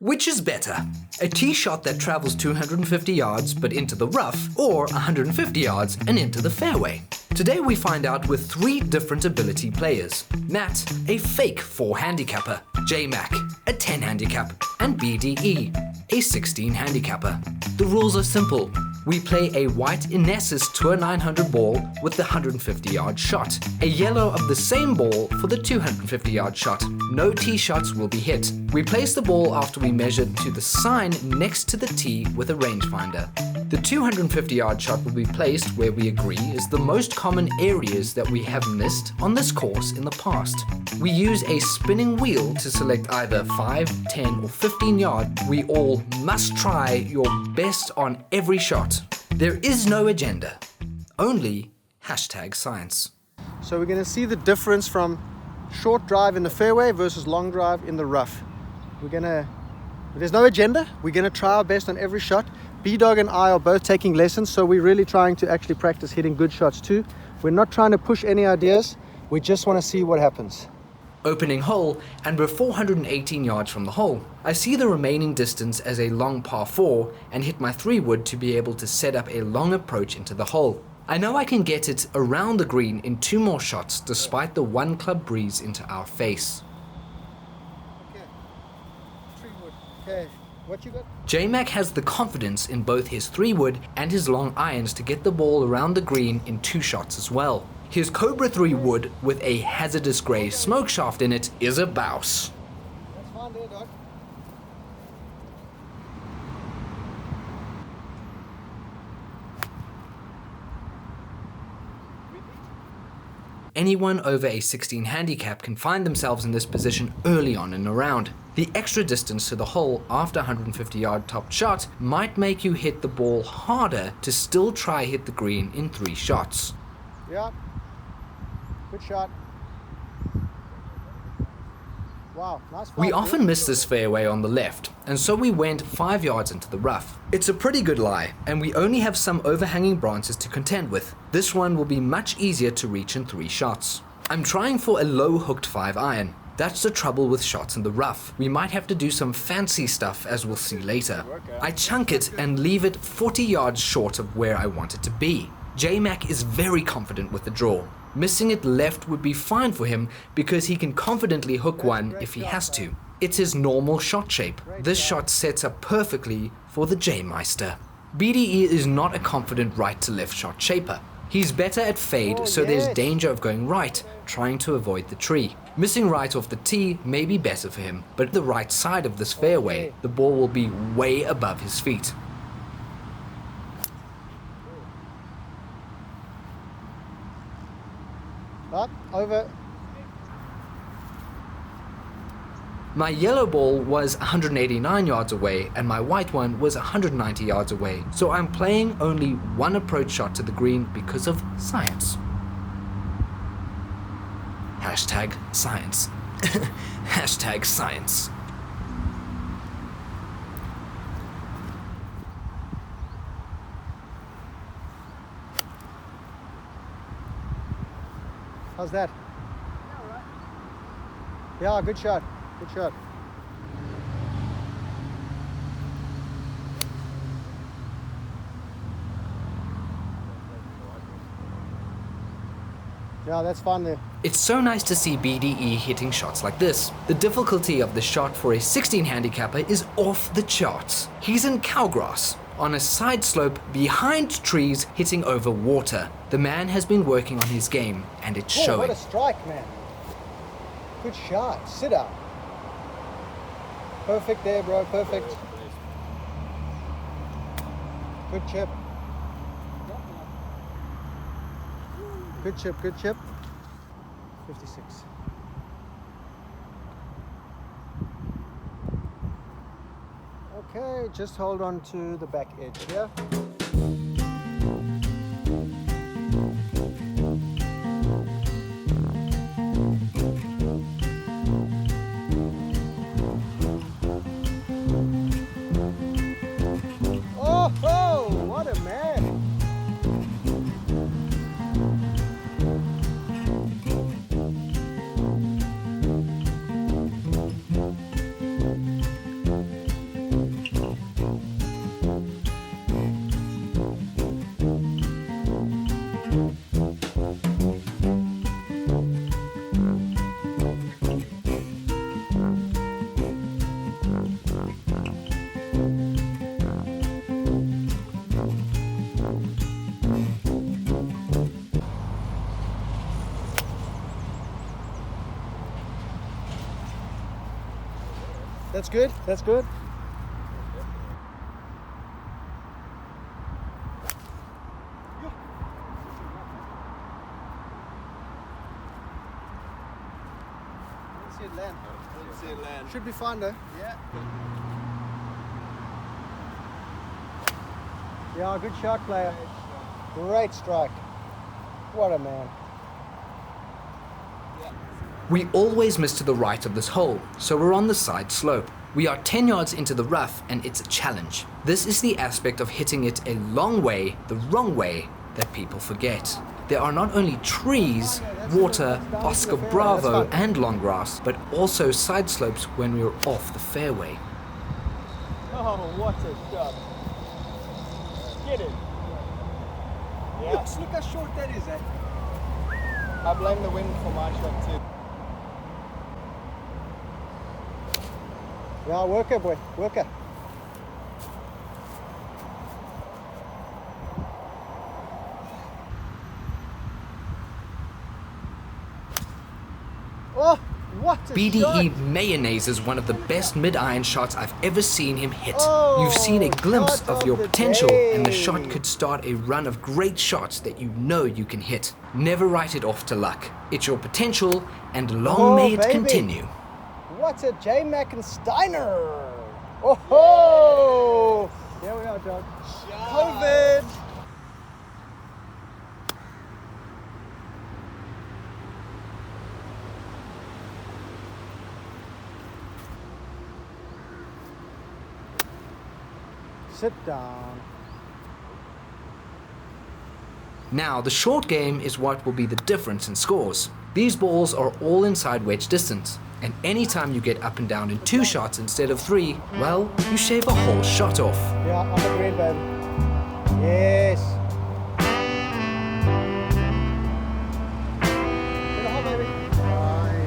Which is better? A tee shot that travels 250 yards but into the rough, or 150 yards and into the fairway? Today we find out with 3 different ability players. Matt, a fake 4 handicapper, JMac, a 10 handicap, and BDE, a 16 handicapper. The rules are simple. We play a white Inessis Tour 900 ball with the 150-yard shot, a yellow of the same ball for the 250-yard shot. No tee shots will be hit. We place the ball after we measure to the sign next to the tee with a rangefinder. The 250-yard shot will be placed where we agree is the most common areas that we have missed on this course in the past. We use a spinning wheel to select either 5, 10 or 15 yards. We all must try your best on every shot. There is no agenda, only #science. So we're going to see the difference from short drive in the fairway versus long drive in the rough. There's no agenda. We're going to try our best on every shot. B-Dog and I are both taking lessons, so we're really trying to actually practice hitting good shots too. We're not trying to push any ideas. We just want to see what happens. Opening hole, and we're 418 yards from the hole. I see the remaining distance as a long par 4 and hit my 3-wood to be able to set up a long approach into the hole. I know I can get it around the green in 2 more shots despite the 1 club breeze into our face. Okay, 3-wood. Okay, what you got? JMac has the confidence in both his 3-wood and his long irons to get the ball around the green in 2 shots as well. His Cobra 3 wood with a hazardous grey smoke shaft in it is a bouse. That's fine there, Doc. Anyone over a 16 handicap can find themselves in this position early on in a round. The extra distance to the hole after 150-yard top shot might make you hit the ball harder to still try hit the green in 3 shots. Yeah. Good shot. Wow, nice fly. We often miss this fairway on the left, and so we went 5 yards into the rough. It's a pretty good lie, and we only have some overhanging branches to contend with. This one will be much easier to reach in 3 shots. I'm trying for a low hooked 5 iron. That's the trouble with shots in the rough. We might have to do some fancy stuff, as we'll see later. I chunk it and leave it 40 yards short of where I want it to be. JMac is very confident with the draw. Missing it left would be fine for him because he can confidently hook one if he has to. It's his normal shot shape. This shot sets up perfectly for the J-Meister. BDE is not a confident right to left shot shaper. He's better at fade, so there's danger of going right, trying to avoid the tree. Missing right off the tee may be better for him, but the right side of this fairway, the ball will be way above his feet. Up, over. My yellow ball was 189 yards away and my white one was 190 yards away, so I'm playing only 1 approach shot to the green because of science. #science. #science. How's that? Yeah, good shot. Good shot. Yeah, that's fun there. It's so nice to see BDE hitting shots like this. The difficulty of the shot for a 16 handicapper is off the charts. He's in cowgrass, on a side slope behind trees hitting over water. The man has been working on his game and it's showing. What a strike, man. Good shot. Sit down. Perfect there, bro. Perfect. Good chip. Good chip, good chip. 56. Okay, just hold on to the back edge here. Oh, what a man! That's good. That's good. Land. Should be fine though. Yeah. Yeah, good shot, player. Great strike. What a man. We always miss to the right of this hole, so we're on the side slope. We are 10 yards into the rough and it's a challenge. This is the aspect of hitting it a long way, the wrong way, that people forget. There are not only trees, water, Oscar Bravo and long grass, but also side slopes when we're off the fairway. Oh, what a shot. Get it. Yeah. Look how short that is, eh? I blame the wind for my shot too. Yeah, worker boy, worker. Oh, what a BDE shot. Mayonnaise is one of the best mid-iron shots I've ever seen him hit. Oh, You've seen a glimpse shot of your the potential day. and the shot could start a run of great shots that you know you can hit. Never write it off to luck. It's your potential and long may it baby. continue. What a JMac and Steiner. Oh ho! There we are, John. COVID. Sit down. Now, the short game is what will be the difference in scores. These balls are all inside wedge distance, and anytime you get up and down in 2 shots instead of 3, well, you shave a whole shot off. Yeah, on the green, baby. Yes. Get a hole, baby. Right.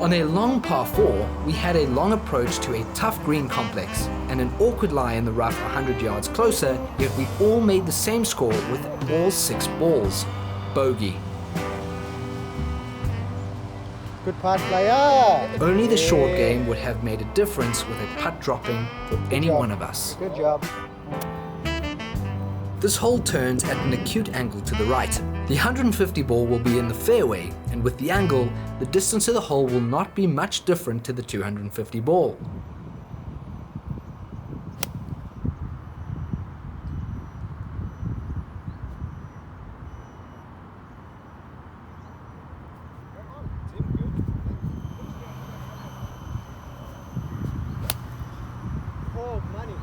On a long par 4, we had a long approach to a tough green complex and an awkward lie in the rough 100 yards closer, yet we all made the same score with all 6 balls. Bogey. Good putt, player. Only the short game would have made a difference with a putt dropping for any job. one of us. Good job. This hole turns at an acute angle to the right. The 150 ball will be in the fairway, and with the angle, the distance to the hole will not be much different to the 250 ball. Oh, money.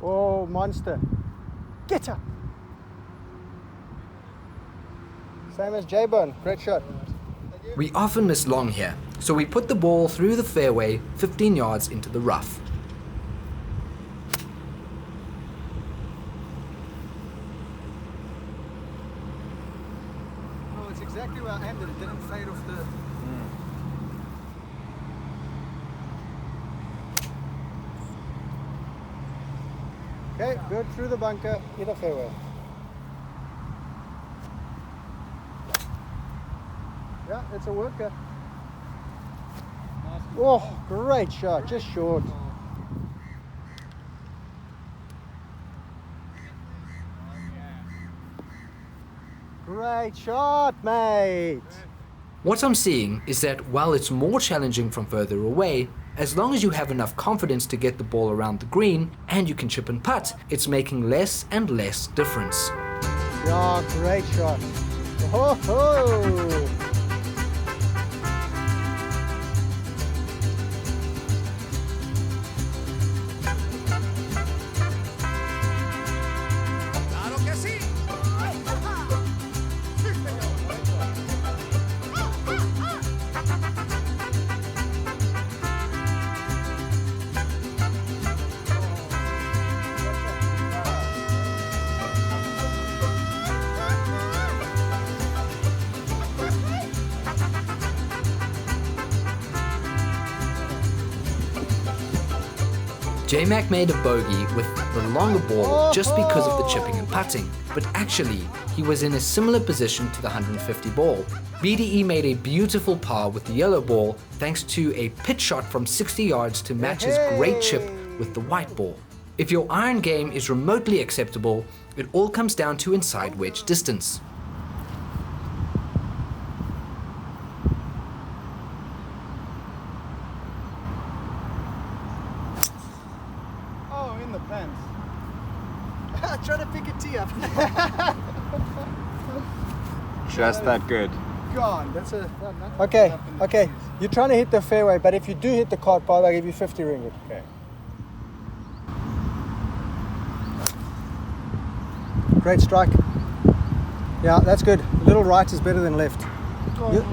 Oh, monster. Get up. Same as J-Bone. Great shot. We often miss long here, so we put the ball through the fairway 15 yards into the rough. Oh, it's exactly where I aimed it. It didn't fade off the... Okay, good through the bunker, in the fairway. Yeah, it's a worker. Oh, great shot, just short. Great shot, mate. What I'm seeing is that while it's more challenging from further away, as long as you have enough confidence to get the ball around the green and you can chip and putt, it's making less and less difference. Yeah, great shot. Oh, ho. Claro que sí. JMac made a bogey with the longer ball just because of the chipping and putting, but actually he was in a similar position to the 150 ball. BDE made a beautiful par with the yellow ball thanks to a pitch shot from 60 yards to match his great chip with the white ball. If your iron game is remotely acceptable, it all comes down to inside wedge distance. Oh, in the pants. Trying to pick a tee up. Just that good. God, That's a okay. Okay, you're trying to hit the fairway, but if you do hit the cart path, I'll give you 50 ringgit. Okay. Great strike. Yeah, that's good. A little right is better than left. You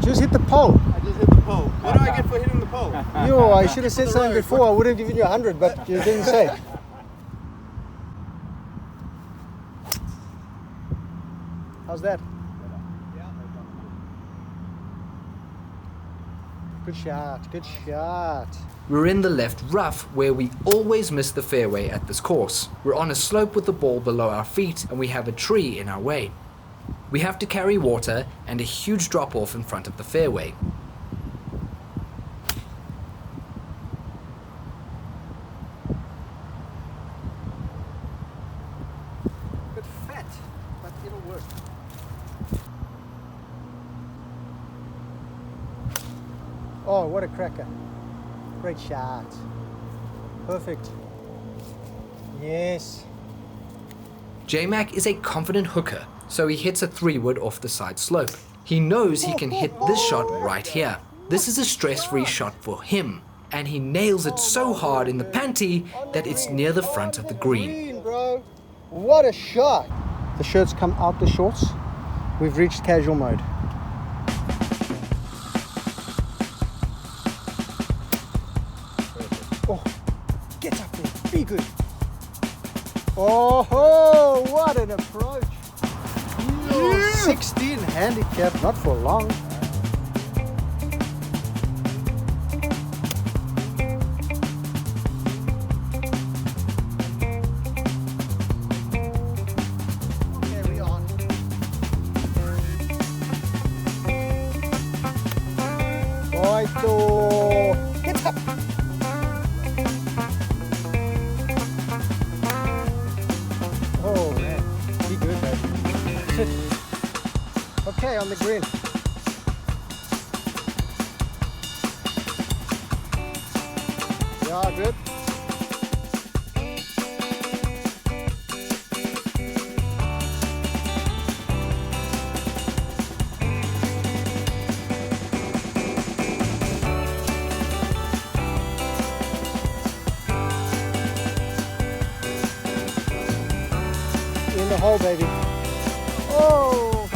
just hit the pole. I just hit the pole. What do I get for hitting the pole? I should have said something before. I would have given you 100, but you didn't say. How's that? Good shot, good shot. We're in the left rough where we always miss the fairway at this course. We're on a slope with the ball below our feet and we have a tree in our way. We have to carry water and a huge drop off in front of the fairway. Bit fat, but it'll work. Oh, what a cracker. Great shot. Perfect. Yes. JMac is a confident hooker, so he hits a 3-wood off the side slope. He knows he can hit this shot right here. This is a stress-free shot for him, and he nails it so hard in the panty that it's near the front of the green. Bro. What a shot. The shirts come out the shorts. We've reached casual mode. Oh, get up there. Be good. Oh, what an approach. 16 handicap, not for long. Carry on. Oito. Get up. Oh man, be good, baby. Sit. Okay, on the green. Yeah, good. In the hole, baby. Oh!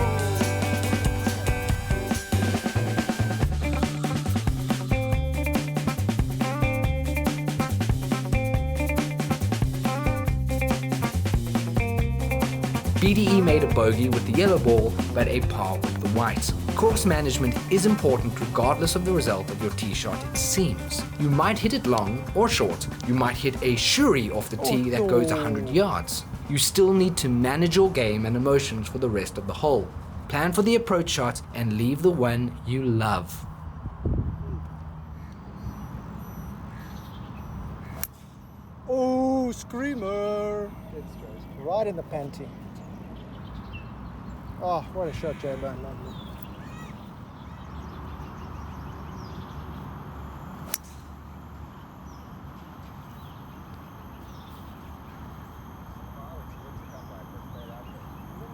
BDE made a bogey with the yellow ball, but a par with the white. Course management is important regardless of the result of your tee shot, it seems. You might hit it long or short. You might hit a shuri off the tee that goes 100 yards. You still need to manage your game and emotions for the rest of the hole. Plan for the approach shot and leave the one you love. Oh, screamer! Right in the panty. Oh, what a shot, J-Bone. Lovely.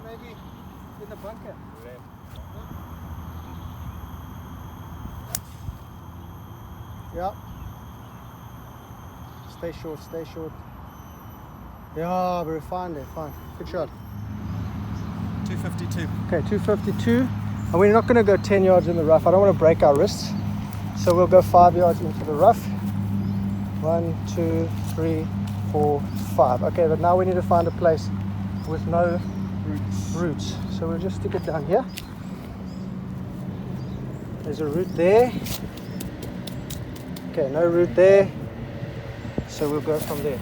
Maybe in the bunker. Yeah. Stay short, stay short. Yeah, very fine there, fine. Good shot. 252. Okay, 252. And we're not going to go 10 yards in the rough. I don't want to break our wrists. So we'll go 5 yards into the rough. 1, 2, 3, 4, 5. Okay, but now we need to find a place with no roots. So we'll just stick it down here. There's a root there. Okay, no root there. So we'll go from there.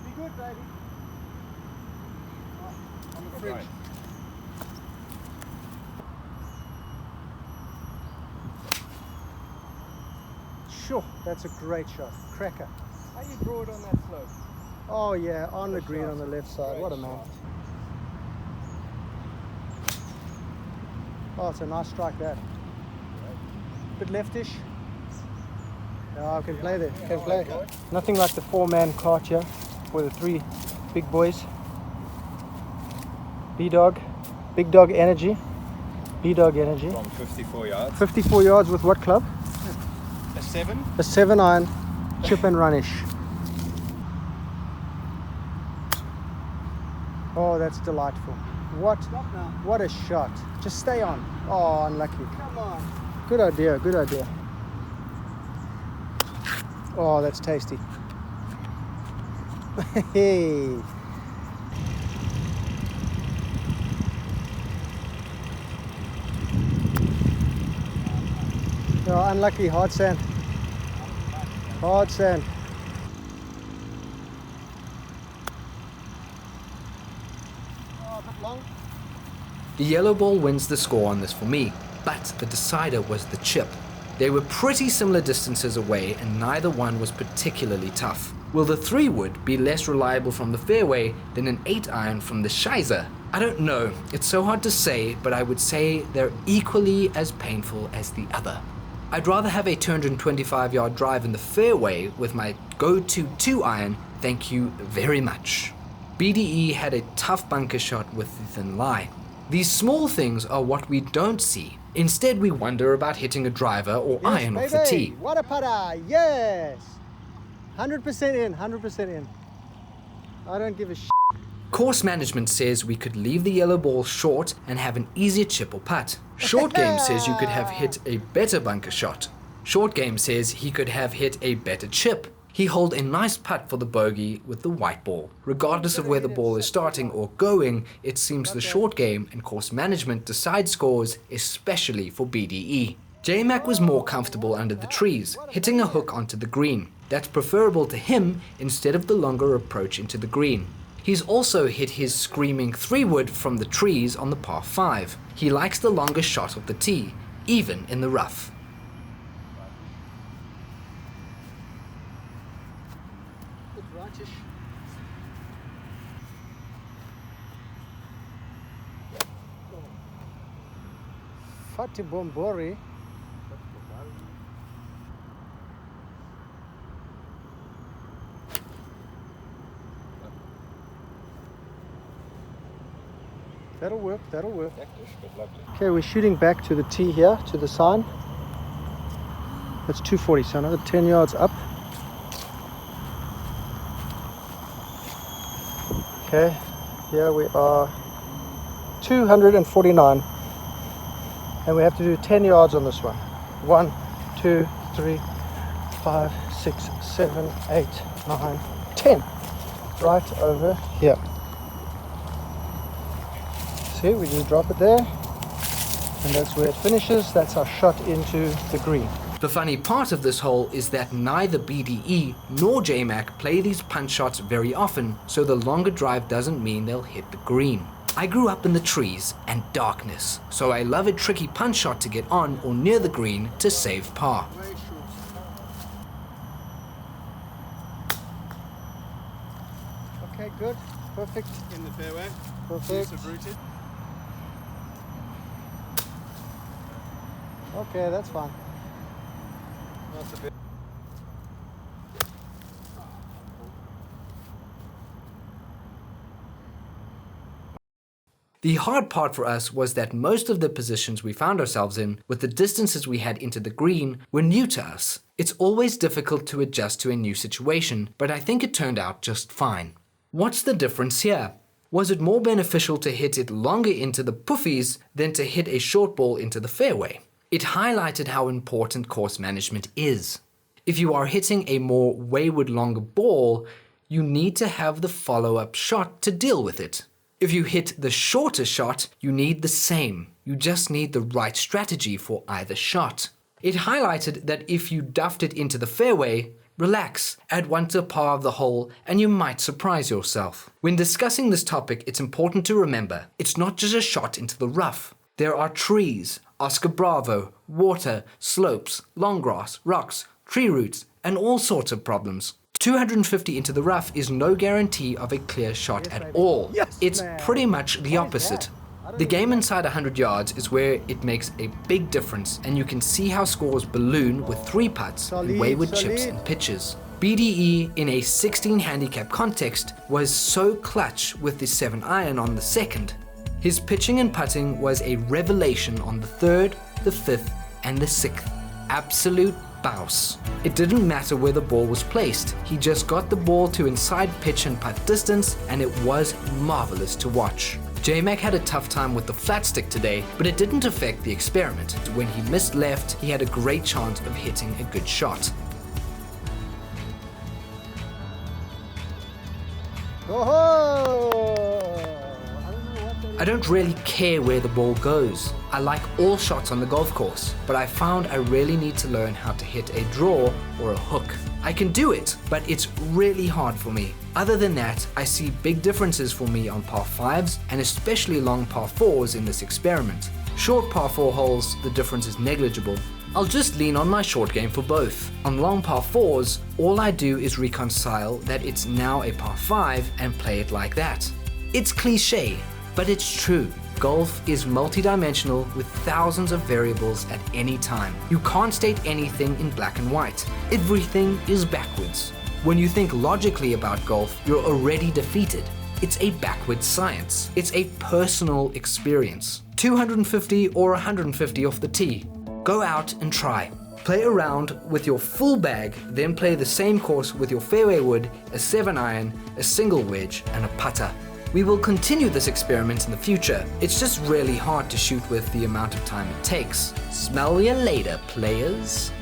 Be good, baby. On the fridge. Sure, that's a great shot. Cracker. How you draw it on that slope? Oh yeah, on the green on the left side. What a man. Oh, it's a nice strike that. Bit leftish. Yeah, I can play there. Can play. Nothing like the 4-man cart here for the 3 big boys. B-Dog. Big Dog Energy. B-Dog Energy. From 54 yards. 54 yards with what club? A 7? A 7-iron. Chip and runish. Oh, that's delightful. What a shot. Just stay on. Oh, unlucky. Come on. Good idea, good idea. Oh, that's tasty. Hey. Oh, unlucky, hard sand. Hard sand. Oh, a bit long. The yellow ball wins the score on this for me, but the decider was the chip. They were pretty similar distances away and neither one was particularly tough. Will the 3-wood be less reliable from the fairway than an 8-iron from the shizer? I don't know, it's so hard to say, but I would say they're equally as painful as the other. I'd rather have a 225-yard drive in the fairway with my go-to 2-iron, thank you very much. BDE had a tough bunker shot with the thin lie. These small things are what we don't see. Instead, we wonder about hitting a driver or iron off the tee. What a putter, yes! 100% in, 100% in. I don't give a shit. Course management says we could leave the yellow ball short and have an easier chip or putt. Short game says you could have hit a better bunker shot. Short game says he could have hit a better chip. He holed a nice putt for the bogey with the white ball. Regardless of where the ball is starting or going, it seems the short game and course management decide scores, especially for BDE. JMac was more comfortable under the trees, hitting a hook onto the green. That's preferable to him instead of the longer approach into the green. He's also hit his screaming 3-wood from the trees on the par 5. He likes the longer shot of the tee, even in the rough. Fati Bombori. That'll work, that'll work. Okay, we're shooting back to the tee here, to the sign. That's 240, so another 10 yards up. Okay, here we are 249. And we have to do 10 yards on this one. 1, 2, 3, 5, 6, 7, 8, 9, 10. Right over here. See, we just drop it there. And that's where it finishes. That's our shot into the green. The funny part of this hole is that neither BDE nor JMac play these punch shots very often, so the longer drive doesn't mean they'll hit the green. I grew up in the trees and darkness, so I love a tricky punch shot to get on or near the green to save par. Okay, good. Perfect. In the fairway. Perfect. Rooted. Okay, that's fine. That's a bit. The hard part for us was that most of the positions we found ourselves in, with the distances we had into the green, were new to us. It's always difficult to adjust to a new situation, but I think it turned out just fine. What's the difference here? Was it more beneficial to hit it longer into the puffies than to hit a short ball into the fairway? It highlighted how important course management is. If you are hitting a more wayward longer ball, you need to have the follow-up shot to deal with it. If you hit the shorter shot, you need the same. You just need the right strategy for either shot. It highlighted that if you duffed it into the fairway, relax, add one to the par of the hole, and you might surprise yourself. When discussing this topic, it's important to remember, it's not just a shot into the rough. There are trees, Oscar Bravo, water, slopes, long grass, rocks, tree roots, and all sorts of problems. 250 into the rough is no guarantee of a clear shot at all. It's pretty much the opposite. The game inside 100 yards is where it makes a big difference, and you can see how scores balloon with 3 putts and wayward chips and pitches. BDE in a 16 handicap context was so clutch with the 7-iron on the second. His pitching and putting was a revelation on the 3rd, the 5th, and the 6th. Absolute bouse. It didn't matter where the ball was placed. He just got the ball to inside pitch and putt distance, and it was marvelous to watch. JMac had a tough time with the flat stick today, but it didn't affect the experiment. When he missed left, he had a great chance of hitting a good shot. I don't really care where the ball goes. I like all shots on the golf course, but I found I really need to learn how to hit a draw or a hook. I can do it, but it's really hard for me. Other than that, I see big differences for me on par 5s and especially long par 4s in this experiment. Short par 4 holes, the difference is negligible. I'll just lean on my short game for both. On long par 4s, all I do is reconcile that it's now a par 5 and play it like that. It's cliche, but it's true. Golf is multidimensional with thousands of variables at any time. You can't state anything in black and white. Everything is backwards. When you think logically about golf, you're already defeated. It's a backwards science. It's a personal experience. 250 or 150 off the tee. Go out and try. Play around with your full bag, then play the same course with your fairway wood, a 7-iron, a single wedge, and a putter. We will continue this experiment in the future. It's just really hard to shoot with the amount of time it takes. Smell ya later, players.